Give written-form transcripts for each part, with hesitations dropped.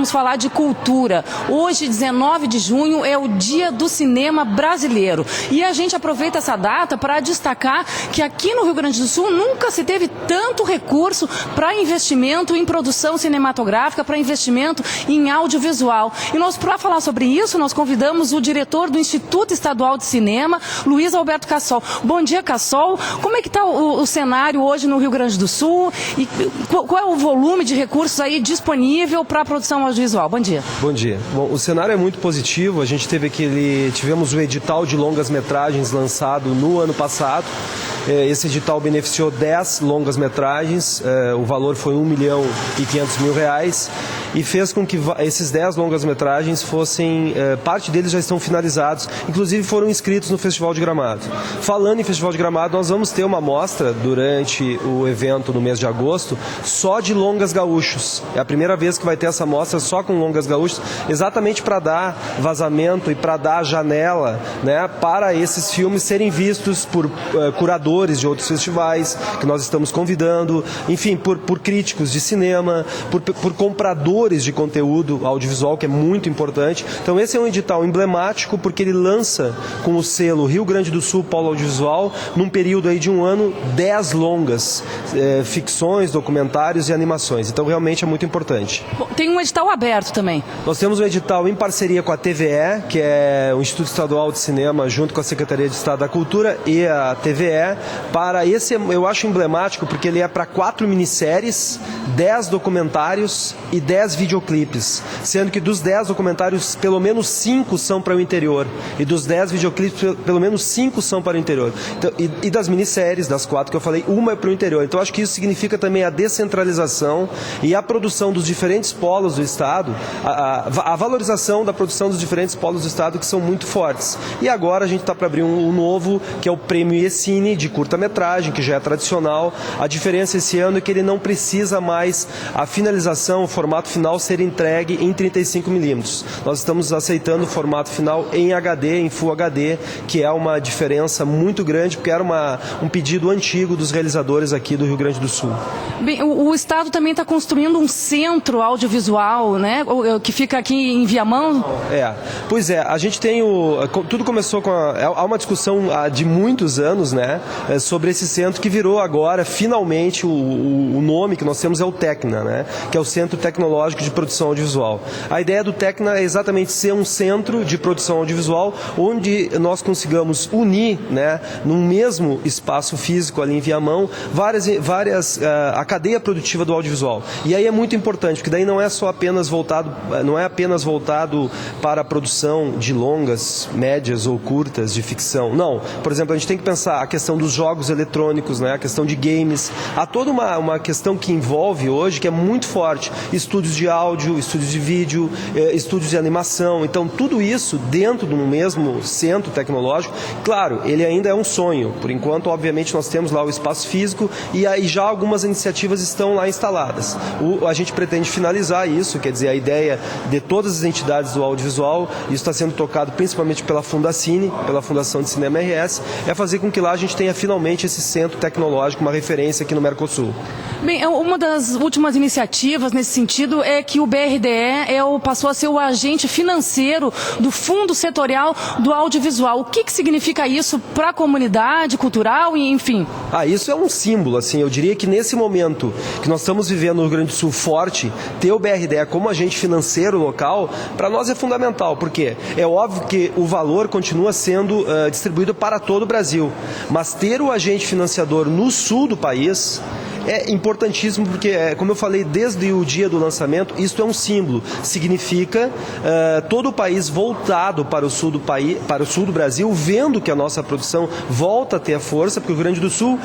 vamos falar de cultura. Hoje, 19 de junho, é o Dia do Cinema Brasileiro. E a gente aproveita essa data para destacar que aqui no Rio Grande do Sul nunca se teve tanto recurso para investimento em produção cinematográfica, para investimento em audiovisual. E nós, para falar sobre isso, nós convidamos o diretor do Instituto Estadual de Cinema, Luiz Alberto Cassol. Bom dia, Cassol. Como é que está o cenário hoje no Rio Grande do Sul? E qual é o volume de recursos aí disponível para a produção audiovisual? Bom dia. Bom dia. Bom, o cenário é muito positivo. A gente tivemos o edital de longas-metragens lançado no ano passado. Esse edital beneficiou 10 longas-metragens, o valor foi R$1.500.000 e fez com que esses 10 longas-metragens fossem, parte deles já estão finalizados, inclusive foram inscritos no Festival de Gramado. Falando em Festival de Gramado, nós vamos ter uma mostra durante o evento no mês de agosto, só de longas gaúchos. É a primeira vez que vai ter essa mostra só com longas gaúchos, exatamente para dar vazamento e para dar janela, né, para esses filmes serem vistos por curadores de outros festivais que nós estamos convidando, enfim, por críticos de cinema, por compradores de conteúdo audiovisual, que é muito importante. Então esse é um edital emblemático porque ele lança com o selo Rio Grande do Sul Polo Audiovisual, num período aí de um ano, 10 longas, ficções, documentários e animações. Então realmente é muito importante. Bom, tem um edital aberto também. Nós temos um edital em parceria com a TVE, que é o Instituto Estadual de Cinema, junto com a Secretaria de Estado da Cultura e a TVE, para esse, eu acho emblemático porque ele é para 4 minisséries, 10 documentários e 10 videoclipes, sendo que dos 10 documentários, pelo menos 5 são para o interior, e dos 10 videoclipes, pelo menos 5 são para o interior. Então, e das minisséries, das 4 que eu falei, uma é para o interior. Então acho que isso significa também a descentralização e a produção dos diferentes polos do Estado, a valorização da produção dos diferentes polos do Estado, que são muito fortes. E agora a gente está para abrir um novo, que é o Prêmio IECine, de curta-metragem, que já é tradicional. A diferença esse ano é que ele não precisa mais a finalização, o formato final ser entregue em 35mm. Nós estamos aceitando o formato final em HD, em Full HD, que é uma diferença muito grande, porque era um pedido antigo dos realizadores aqui do Rio Grande do Sul. Bem, o Estado também está construindo um centro audiovisual, né, que fica aqui em Viamão? Pois é, a gente tem tudo começou com há uma discussão de muitos anos, né, sobre esse centro que virou agora, finalmente, o nome que nós temos é o Tecna, né, que é o Centro Tecnológico de Produção Audiovisual. A ideia do Tecna é exatamente ser um centro de produção audiovisual onde nós consigamos unir, né, num mesmo espaço físico ali em Viamão, a cadeia produtiva do audiovisual. E aí é muito importante, porque daí não é apenas voltado para a produção de longas, médias ou curtas de ficção. Não. Por exemplo, a gente tem que pensar a questão dos jogos eletrônicos, né, a questão de games. Há toda uma questão que envolve hoje, que é muito forte. Estúdios de áudio, estúdios de vídeo, estúdios de animação. Então, tudo isso dentro de um mesmo centro tecnológico. Claro, ele ainda é um sonho. Por enquanto, obviamente, nós temos lá o espaço físico e aí já algumas iniciativas estão lá instaladas. A gente pretende finalizar isso, quer dizer, a ideia de todas as entidades do audiovisual, isso está sendo tocado principalmente pela Fundacine, pela Fundação de Cinema RS, é fazer com que lá a gente tenha finalmente esse centro tecnológico, uma referência aqui no Mercosul. Bem, uma das últimas iniciativas nesse sentido é que o BRDE passou a ser o agente financeiro do Fundo Setorial do Audiovisual. O que significa isso para a comunidade cultural e enfim? Isso é um símbolo, assim, eu diria que nesse momento que nós estamos vivendo no Rio Grande do Sul forte, ter o BRDE como agente financeiro local, para nós é fundamental, porque é óbvio que o valor continua sendo distribuído para todo o Brasil, mas ter o agente financiador no sul do país é importantíssimo porque, como eu falei desde o dia do lançamento, isso é um símbolo. Significa todo o país voltado para o sul do Brasil, vendo que a nossa produção volta a ter a força, porque o Rio Grande do Sul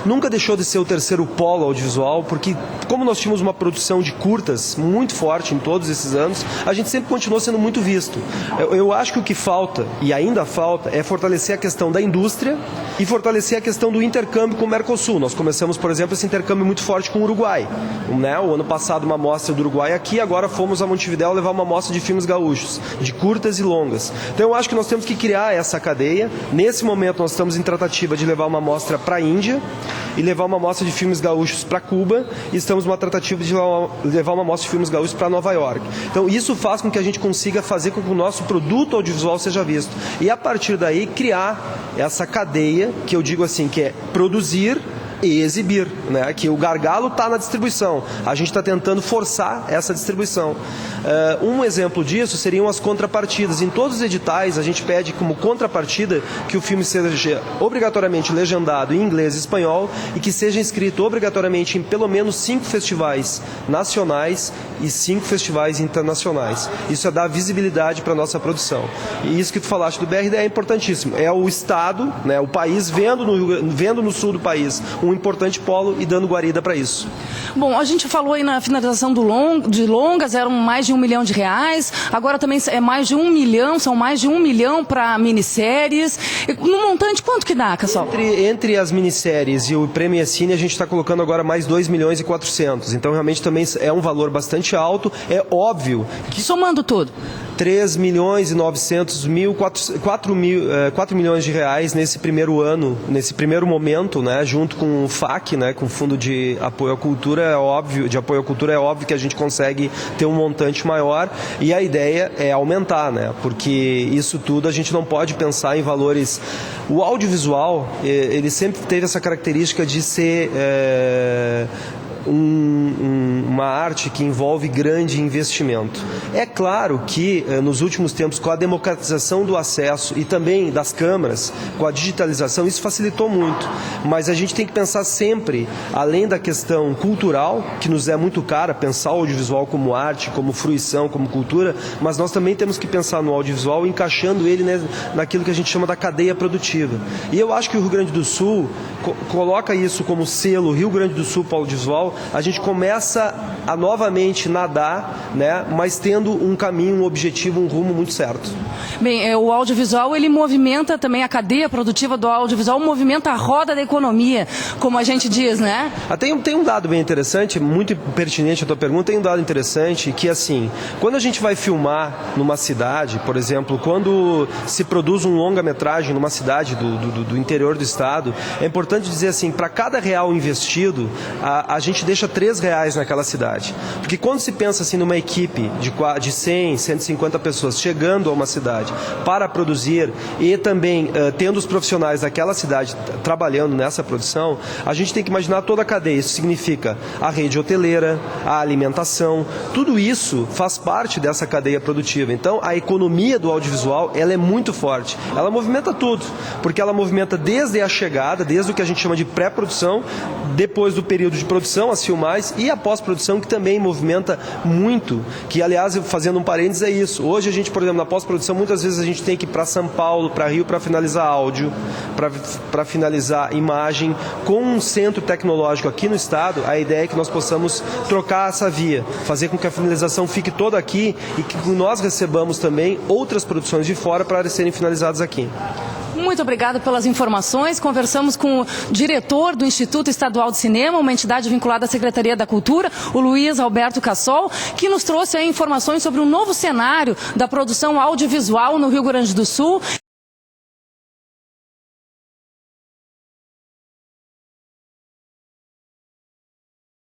nunca deixou de ser o terceiro polo audiovisual, porque como nós tínhamos uma produção de curtas muito forte em todos esses anos, a gente sempre continuou sendo muito visto. Eu acho que o que falta, e ainda falta, é fortalecer a questão da indústria e fortalecer a questão do intercâmbio com o Mercosul. Nós começamos temos, por exemplo, esse intercâmbio muito forte com o Uruguai. Né? O ano passado uma mostra do Uruguai aqui, agora fomos a Montevidéu levar uma mostra de filmes gaúchos, de curtas e longas. Então eu acho que nós temos que criar essa cadeia. Nesse momento nós estamos em tratativa de levar uma mostra para a Índia e levar uma mostra de filmes gaúchos para Cuba, e estamos numa tratativa de levar uma mostra de filmes gaúchos para Nova York. Então isso faz com que a gente consiga fazer com que o nosso produto audiovisual seja visto. E a partir daí criar essa cadeia, que eu digo assim, que é produzir e exibir, né? Que o gargalo está na distribuição. A gente está tentando forçar essa distribuição. Um exemplo disso seriam as contrapartidas. Em todos os editais, a gente pede como contrapartida que o filme seja obrigatoriamente legendado em inglês e espanhol e que seja inscrito obrigatoriamente em pelo menos 5 festivais nacionais e 5 festivais internacionais. Isso é dar visibilidade para a nossa produção. E isso que tu falaste do BRD é importantíssimo. É o Estado, né, o país, vendo no sul do país um importante polo e dando guarida para isso. Bom, a gente falou aí na finalização de longas, eram mais de R$1 milhão, agora também é mais de 1 milhão, são mais de 1 milhão para minisséries. No montante, quanto que dá, Cassol? Entre as minisséries e o Prêmio Yacine, a gente está colocando agora mais 2 milhões e 400. Então, realmente, também é um valor bastante alto. É óbvio que... Somando tudo. 3 milhões e 900 mil, 4 milhões de reais nesse primeiro ano, nesse primeiro momento, né, junto com o FAC, né, com o Fundo de Apoio à Cultura, é óbvio que a gente consegue ter um montante maior, e a ideia é aumentar, né, porque isso tudo a gente não pode pensar em valores. O audiovisual, ele sempre teve essa característica de ser uma arte que envolve grande investimento. É claro que nos últimos tempos, com a democratização do acesso e também das câmaras, com a digitalização, isso facilitou muito. Mas a gente tem que pensar sempre, além da questão cultural, que nos é muito cara, pensar o audiovisual como arte, como fruição, como cultura, mas nós também temos que pensar no audiovisual encaixando ele, né, naquilo que a gente chama da cadeia produtiva. E eu acho que o Rio Grande do Sul coloca isso como selo Rio Grande do Sul para o audiovisual. A gente começa a novamente nadar, né, mas tendo um caminho, um objetivo, um rumo muito certo. Bem, o audiovisual, ele movimenta também a cadeia produtiva do audiovisual, movimenta a roda da economia, como a gente diz, né? Tem um dado bem interessante, muito pertinente a tua pergunta, tem um dado interessante que, assim, quando a gente vai filmar numa cidade, por exemplo, quando se produz um longa-metragem numa cidade do interior do estado, é importante dizer assim, para cada real investido, a gente deixa R$3 naquela cidade. Porque quando se pensa assim numa equipe de 100, 150 pessoas chegando a uma cidade para produzir e também tendo os profissionais daquela cidade trabalhando nessa produção, a gente tem que imaginar toda a cadeia. Isso significa a rede hoteleira, a alimentação, tudo isso faz parte dessa cadeia produtiva. Então, a economia do audiovisual, ela é muito forte. Ela movimenta tudo, porque ela movimenta desde a chegada, desde o que a gente chama de pré-produção, depois do período de produção, as filmagens, e a pós-produção, que também movimenta muito, que, aliás, fazendo um parênteses, é isso. Hoje a gente, por exemplo, na pós-produção, muitas vezes a gente tem que ir para São Paulo, para Rio, para finalizar áudio, para finalizar imagem. Com um centro tecnológico aqui no estado, a ideia é que nós possamos trocar essa via, fazer com que a finalização fique toda aqui e que nós recebamos também outras produções de fora para serem finalizadas aqui. Muito obrigada pelas informações. Conversamos com o diretor do Instituto Estadual de Cinema, uma entidade vinculada à Secretaria da Cultura, o Luiz Alberto Cassol, que nos trouxe aí informações sobre um novo cenário da produção audiovisual no Rio Grande do Sul.